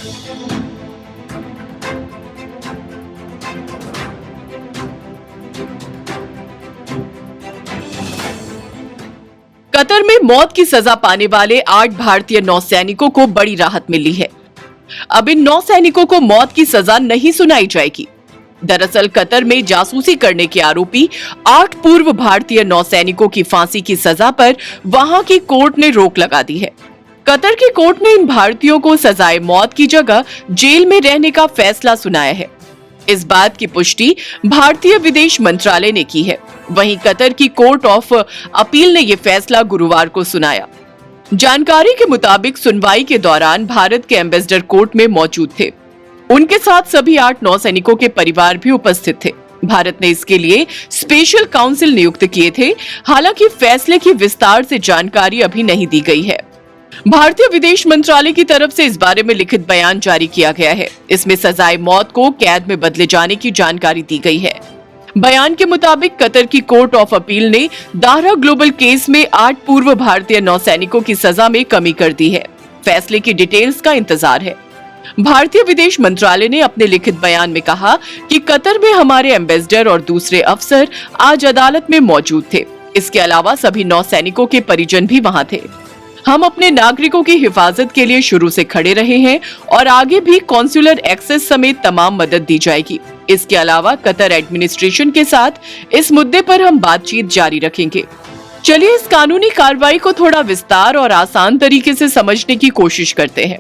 Qatar में मौत की सजा पाने वाले 8 भारतीय नौसैनिकों को बड़ी राहत मिली है। अब इन नौसैनिकों को मौत की सजा नहीं सुनाई जाएगी। दरअसल कतर में जासूसी करने के आरोपी 8 पूर्व भारतीय नौसैनिकों की फांसी की सजा पर वहां की कोर्ट ने रोक लगा दी है। कतर की कोर्ट ने इन भारतीयों को सजाए मौत की जगह जेल में रहने का फैसला सुनाया है। इस बात की पुष्टि भारतीय विदेश मंत्रालय ने की है। वहीं कतर की कोर्ट ऑफ अपील ने यह फैसला गुरुवार को सुनाया। जानकारी के मुताबिक सुनवाई के दौरान भारत के एम्बेसडर कोर्ट में मौजूद थे। उनके साथ सभी 8 नौसैनिकों के परिवार भी उपस्थित थे। भारत ने इसके लिए स्पेशल काउंसिल नियुक्त किए थे। हालांकि फैसले की विस्तार से जानकारी अभी नहीं दी गई है। भारतीय विदेश मंत्रालय की तरफ से इस बारे में लिखित बयान जारी किया गया है। इसमें सजाए मौत को कैद में बदले जाने की जानकारी दी गई है। बयान के मुताबिक कतर की कोर्ट ऑफ अपील ने दाहरा ग्लोबल केस में 8 पूर्व भारतीय नौसैनिकों की सजा में कमी कर दी है। फैसले की डिटेल्स का इंतजार है। भारतीय विदेश मंत्रालय ने अपने लिखित बयान में कहा कि कतर में हमारे एम्बेसडर और दूसरे अफसर आज अदालत में मौजूद थे। इसके अलावा सभी नौसैनिकों के परिजन भी वहां थे। हम अपने नागरिकों की हिफाजत के लिए शुरू से खड़े रहे हैं और आगे भी कॉन्सुलर एक्सेस समेत तमाम मदद दी जाएगी। इसके अलावा कतर एडमिनिस्ट्रेशन के साथ इस मुद्दे पर हम बातचीत जारी रखेंगे। चलिए इस कानूनी कार्रवाई को थोड़ा विस्तार और आसान तरीके से समझने की कोशिश करते हैं।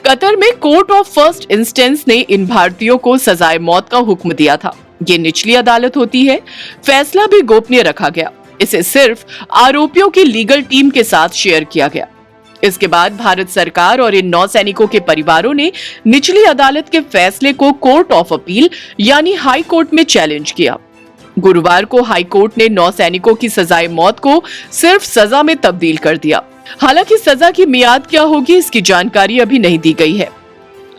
कतर में कोर्ट ऑफ फर्स्ट इंस्टेंस ने इन भारतीयों को सजाए मौत का हुक्म दिया था। ये निचली अदालत होती है। फैसला भी गोपनीय रखा गया। इसे सिर्फ आरोपियों की लीगल टीम के साथ शेयर किया गया। इसके बाद भारत सरकार और इन नौसैनिकों के परिवारों ने निचली अदालत के फैसले को कोर्ट ऑफ अपील यानी हाई कोर्ट में चैलेंज किया। गुरुवार को हाई कोर्ट ने नौसैनिकों की सजाए मौत को सिर्फ सजा में तब्दील कर दिया। हालांकि सजा की मियाद क्या होगी इसकी जानकारी अभी नहीं दी गई है।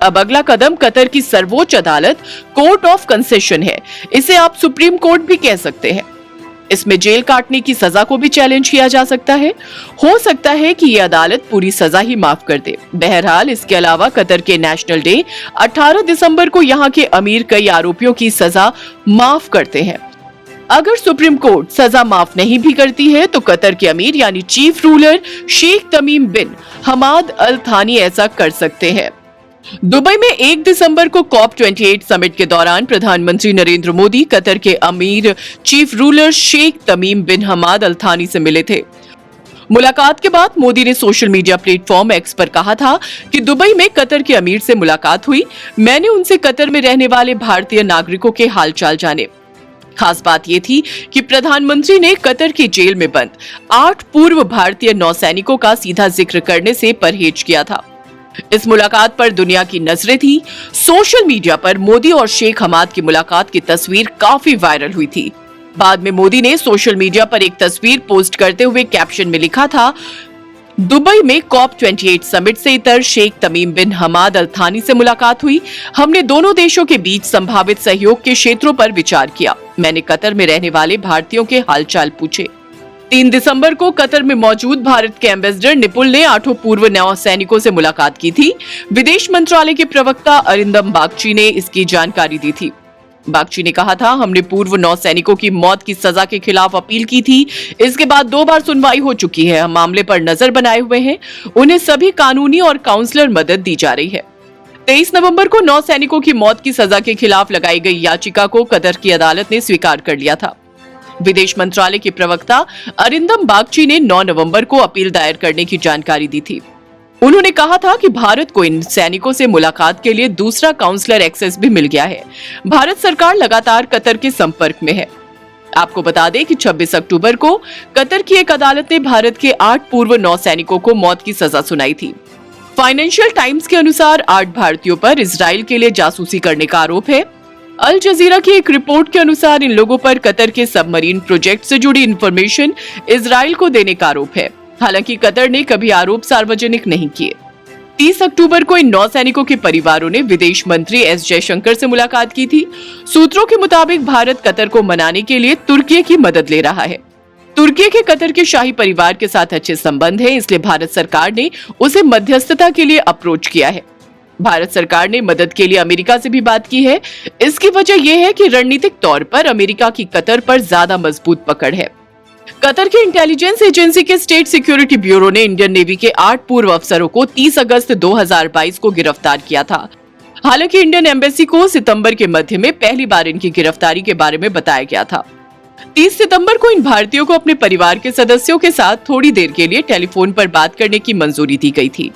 अब अगला कदम कतर की सर्वोच्च अदालत कोर्ट ऑफ कंसेशन है। इसे आप सुप्रीम कोर्ट भी कह सकते हैं। इसमें जेल काटने की सजा को भी चैलेंज किया जा सकता है। हो सकता है कि ये अदालत पूरी सजा ही माफ कर दे। बहरहाल इसके अलावा कतर के नेशनल डे 18 दिसंबर को यहाँ के अमीर कई आरोपियों की सजा माफ करते हैं। अगर सुप्रीम कोर्ट सजा माफ नहीं भी करती है तो कतर के अमीर यानी चीफ रूलर शेख तमीम बिन हमाद अल थानी ऐसा कर सकते हैं। दुबई में 1 दिसंबर को COP28 समिट के दौरान प्रधानमंत्री नरेंद्र मोदी कतर के अमीर चीफ रूलर शेख तमीम बिन हमाद अल थानी से मिले थे। मुलाकात के बाद मोदी ने सोशल मीडिया प्लेटफॉर्म एक्स पर कहा था कि दुबई में कतर के अमीर से मुलाकात हुई। मैंने उनसे कतर में रहने वाले भारतीय नागरिकों के हालचाल जाने। खास बात यह थी कि प्रधानमंत्री ने कतर की जेल में बंद 8 पूर्व भारतीय नौसैनिकों का सीधा जिक्र करने से परहेज किया था। इस मुलाकात पर दुनिया की नजरें थी। सोशल मीडिया पर मोदी और शेख हमाद की मुलाकात की तस्वीर काफी वायरल हुई थी। बाद में मोदी ने सोशल मीडिया पर एक तस्वीर पोस्ट करते हुए कैप्शन में लिखा था, दुबई में COP28 समिट से इतर शेख तमीम बिन हमाद अल थानी से मुलाकात हुई। हमने दोनों देशों के बीच संभावित सहयोग के क्षेत्रों पर विचार किया। मैंने कतर में रहने वाले भारतीयों के हालचाल पूछे। 3 दिसंबर को कतर में मौजूद भारत के एम्बेसडर निपुल ने 8 पूर्व नौसैनिकों से मुलाकात की थी। विदेश मंत्रालय के प्रवक्ता अरिंदम बागची ने इसकी जानकारी दी थी। बागची ने कहा था, हमने पूर्व नौसैनिकों की मौत की सजा के खिलाफ अपील की थी। इसके बाद 2 बार सुनवाई हो चुकी है। हम मामले पर नजर बनाए हुए हैं। उन्हें सभी कानूनी और काउंसलर मदद दी जा रही है। 23 नवंबर को नौसैनिकों की मौत की सजा के खिलाफ लगाई गई याचिका को कतर की अदालत ने स्वीकार कर लिया था। विदेश मंत्रालय के प्रवक्ता अरिंदम बागची ने 9 नवंबर को अपील दायर करने की जानकारी दी थी। उन्होंने कहा था कि भारत को इन सैनिकों से मुलाकात के लिए दूसरा काउंसलर एक्सेस भी मिल गया है। भारत सरकार लगातार कतर के संपर्क में है। आपको बता दें कि 26 अक्टूबर को कतर की एक अदालत ने भारत के 8 पूर्व नौसैनिकों को मौत की सजा सुनाई थी। फाइनेंशियल टाइम्स के अनुसार 8 भारतीयों पर इजराइल के लिए जासूसी करने का आरोप है। अल जजीरा की एक रिपोर्ट के अनुसार इन लोगों पर कतर के सबमरीन प्रोजेक्ट से जुड़ी इंफॉर्मेशन इजराइल को देने का आरोप है। हालांकि कतर ने कभी आरोप सार्वजनिक नहीं किए। 30 अक्टूबर को इन नौसैनिकों के परिवारों ने विदेश मंत्री एस जयशंकर से मुलाकात की थी। सूत्रों के मुताबिक भारत कतर को मनाने के लिए तुर्की की मदद ले रहा है। तुर्की के कतर के शाही परिवार के साथ अच्छे संबंध हैं, इसलिए भारत सरकार ने उसे मध्यस्थता के लिए अप्रोच किया है। भारत सरकार ने मदद के लिए अमेरिका से भी बात की है। इसकी वजह यह है कि रणनीतिक तौर पर अमेरिका की कतर पर ज्यादा मजबूत पकड़ है। कतर के इंटेलिजेंस एजेंसी के स्टेट सिक्योरिटी ब्यूरो ने इंडियन नेवी के 8 पूर्व अफसरों को 30 अगस्त 2022 को गिरफ्तार किया था। हालांकि इंडियन एम्बेसी को सितंबर के मध्य में पहली बार इनकी गिरफ्तारी के बारे में बताया गया था। 30 सितंबर को इन भारतीयों को अपने परिवार के सदस्यों के साथ थोड़ी देर के लिए टेलीफोन पर बात करने की मंजूरी दी गई थी।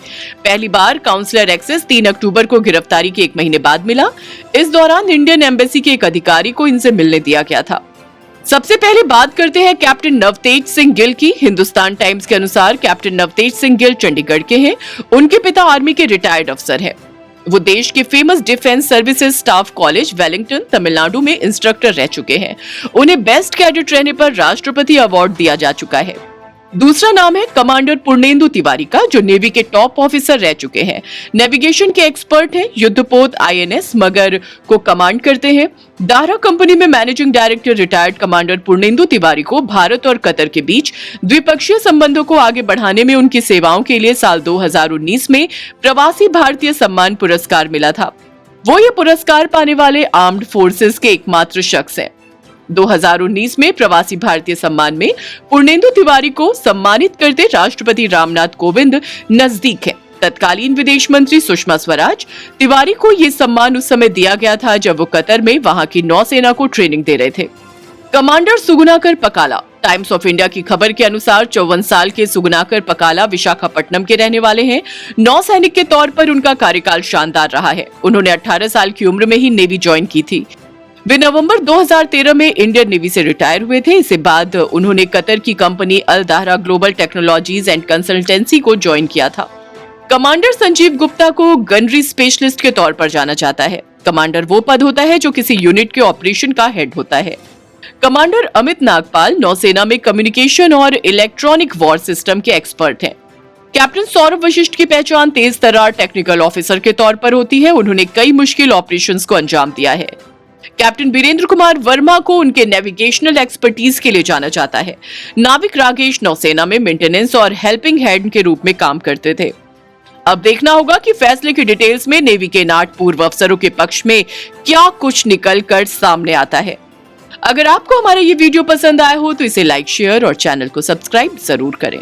पहली बार काउंसलर एक्सेस 3 अक्टूबर को गिरफ्तारी के 1 महीने बाद मिला। इस दौरान इंडियन एम्बेसी के एक अधिकारी को इनसे मिलने दिया गया था। सबसे पहले बात करते हैं कैप्टन नवतेज सिंह गिल की। हिंदुस्तान टाइम्स के अनुसार कैप्टन नवतेज सिंह गिल चंडीगढ़ के हैं। उनके पिता आर्मी के रिटायर्ड अफसर हैं। वो देश के famous defence services staff college Wellington Tamil Nadu में इंस्ट्रक्टर रह चुके हैं। उन्हें बेस्ट कैडेट रहने पर राष्ट्रपति अवार्ड दिया जा चुका है। दूसरा नाम है कमांडर पूर्णेंदु तिवारी का, जो नेवी के टॉप ऑफिसर रह चुके हैं। नेविगेशन के एक्सपर्ट हैं। युद्धपोत INS मगर को कमांड करते हैं। दाहरा कंपनी में managing director retired commander Purnendu Tiwari को भारत और कतर के बीच द्विपक्षीय संबंधों को आगे बढ़ाने में उनकी सेवाओं के लिए साल 2019 में प्रवासी भारतीय सम्मान पुरस्कार मिला था। वो ये पुरस्कार पाने वाले आर्म्ड फोर्सेस के एकमात्र शख्स हैं। 2019 में प्रवासी भारतीय सम्मान में पूर्णेंदु तिवारी को सम्मानित करते राष्ट्रपति रामनाथ कोविंद नजदीक है। तत्कालीन विदेश मंत्री सुषमा स्वराज। तिवारी को ये सम्मान उस समय दिया गया था जब वो कतर में वहां की नौसेना को ट्रेनिंग दे रहे थे। Commander Sugunakar Pakala. Times of India की खबर के अनुसार 54 साल के सुगुनाकर पकाला विशाखापट्टनम के रहने वाले हैं। नौसैनिक के तौर पर उनका कार्यकाल शानदार रहा है। उन्होंने 18 साल की उम्र में ही नेवी ज्वाइन की थी। वे नवंबर 2013 में इंडियन नेवी से रिटायर हुए थे। इसके बाद उन्होंने कतर की company Al Dahra Global Technologies and Consultancy को ज्वाइन किया था। कमांडर संजीव गुप्ता को गनरी स्पेशलिस्ट के तौर पर जाना जाता है। कमांडर वो पद होता है जो किसी यूनिट के ऑपरेशन का हेड होता है। कमांडर अमित नागपाल नौसेना में कम्युनिकेशन और इलेक्ट्रॉनिक वॉर सिस्टम के एक्सपर्ट हैं। कैप्टन सौरभ वशिष्ठ की पहचान तेज तर्रार टेक्निकल ऑफिसर के तौर पर होती है। उन्होंने कई मुश्किल ऑपरेशंस को अंजाम दिया है। कैप्टन वीरेंद्र कुमार वर्मा को उनके नेविगेशनल एक्सपर्टीज के लिए जाना जाता है। नाविक राकेश नौसेना में मेंटेनेंस और हेल्पिंग हैंड के रूप में काम करते थे। अब देखना होगा कि फैसले की डिटेल्स में नेवी के 8 पूर्व अफसरों के पक्ष में क्या कुछ निकल कर सामने आता है। अगर आपको हमारा ये वीडियो पसंद आया हो तो इसे लाइक, शेयर और चैनल को सब्सक्राइब जरूर करें।